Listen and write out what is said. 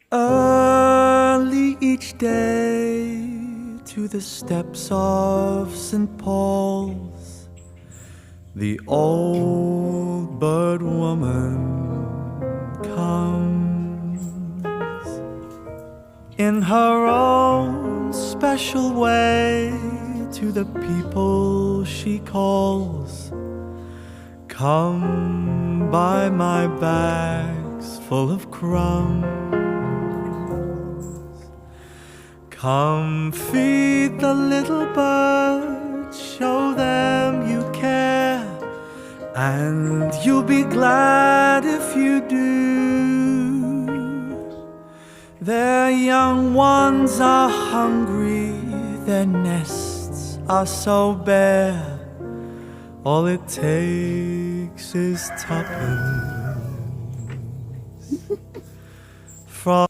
Early each day to the steps of St. Paul's, the old bird woman comes. In her own special way to the people she calls, come buy my bags full of crumbs. Come feed the little birds, show them you care, and you'll be glad if you do. Their young ones are hungry, their nests are so bare, all it takes is tuppence from